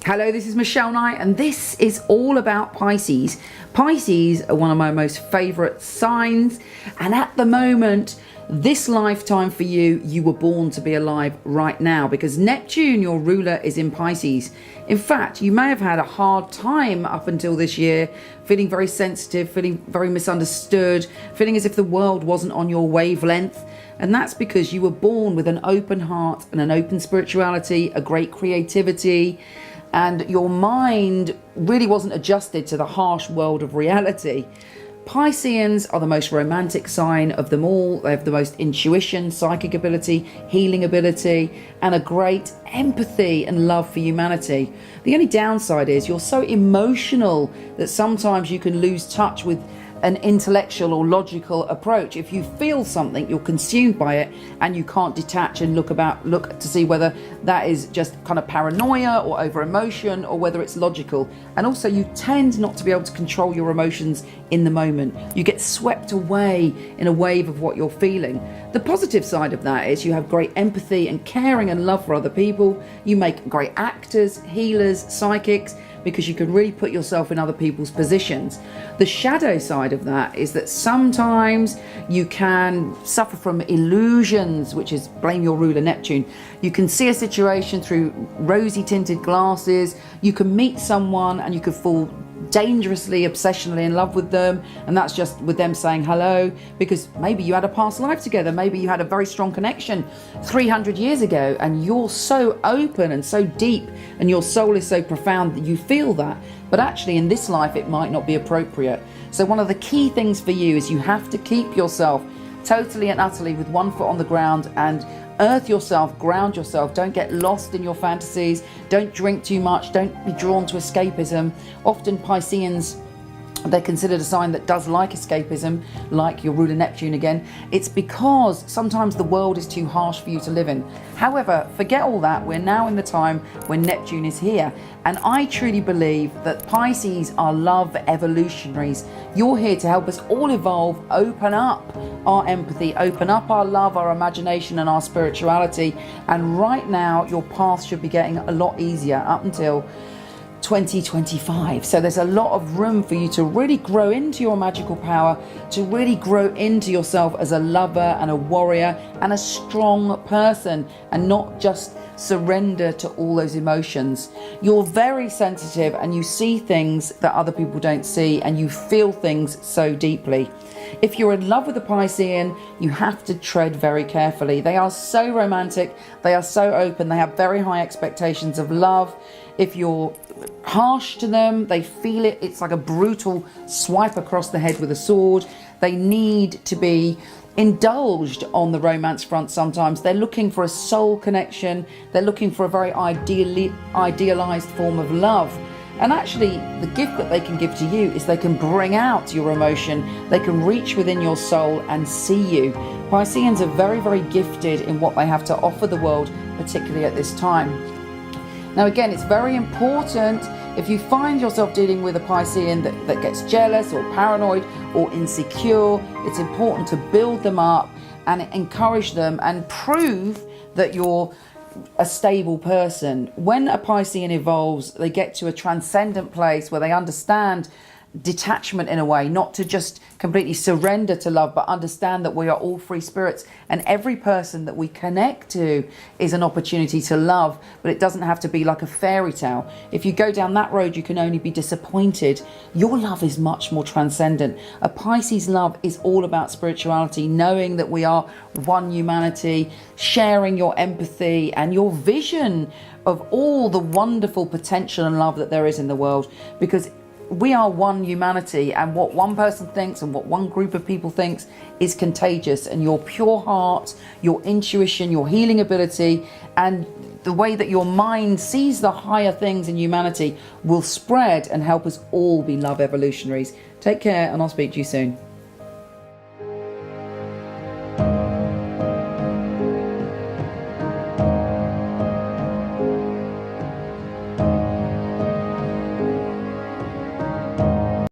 Hello, this is Michelle Knight, and this is all about Pisces. Pisces are one of my most favourite signs, and at the moment, this lifetime for you, you were born to be alive right now, because Neptune, your ruler, is in Pisces. In fact, you may have had a hard time up until this year, feeling very sensitive, feeling very misunderstood, feeling as if the world wasn't on your wavelength. And that's because you were born with an open heart and an open spirituality, a great creativity, and your mind really wasn't adjusted to the harsh world of reality. Pisceans are the most romantic sign of them all. They have the most intuition, psychic ability, healing ability, and a great empathy and love for humanity. The only downside is you're so emotional that sometimes you can lose touch with an intellectual or logical approach. If you feel something, you're consumed by it, and you can't detach and look to see whether that is just kind of paranoia or over emotion, or whether it's logical. And also, you tend not to be able to control your emotions in the moment. You get swept away in a wave of what you're feeling. The positive side of that is you have great empathy and caring and love for other people. You make great actors, healers, psychics, because you can really put yourself in other people's positions. The shadow side of that is that sometimes you can suffer from illusions, which is blame your ruler Neptune. You can see a situation through rosy tinted glasses. You can meet someone and you could fall dangerously, obsessionally in love with them, and that's just with them saying hello, because maybe you had a past life together, maybe you had a very strong connection 300 years ago, and you're so open and so deep, and your soul is so profound that you feel that, but actually in this life it might not be appropriate. So one of the key things for you is you have to keep yourself totally and utterly with one foot on the ground and earth yourself, ground yourself. Don't get lost in your fantasies. Don't drink too much. Don't be drawn to escapism. Often Pisceans, they're considered a sign that does like escapism, like your ruler Neptune again. It's because sometimes the world is too harsh for you to live in. However, forget all that. We're now in the time when Neptune is here. And I truly believe that Pisces are love evolutionaries. You're here to help us all evolve, open up our empathy, open up our love, our imagination, and our spirituality. And right now, your path should be getting a lot easier up until 2025. So there's a lot of room for you to really grow into your magical power, to really grow into yourself as a lover and a warrior and a strong person, and not just surrender to all those emotions. You're very sensitive and you see things that other people don't see, and you feel things so deeply. If you're in love with a Piscean, you have to tread very carefully. They are so romantic, they are so open, they have very high expectations of love. If you're harsh to them, they feel it. It's like a brutal swipe across the head with a sword. They need to be indulged on the romance front sometimes. They're looking for a soul connection. They're looking for a very idealized form of love. And actually, the gift that they can give to you is they can bring out your emotion. They can reach within your soul and see you. Pisceans are very, very gifted in what they have to offer the world, particularly at this time. Now again, it's very important, if you find yourself dealing with a Piscean that gets jealous or paranoid or insecure, it's important to build them up and encourage them and prove that you're a stable person. When a Piscean evolves, they get to a transcendent place where they understand detachment in a way, not to just completely surrender to love, but understand that we are all free spirits, and every person that we connect to is an opportunity to love, but it doesn't have to be like a fairy tale. If you go down that road, you can only be disappointed. Your love is much more transcendent. A Pisces love is all about spirituality, knowing that we are one humanity, sharing your empathy and your vision of all the wonderful potential and love that there is in the world, because we are one humanity, and what one person thinks and what one group of people thinks is contagious. And your pure heart, your intuition, your healing ability, and the way that your mind sees the higher things in humanity will spread and help us all be love evolutionaries. Take care, and I'll speak to you soon.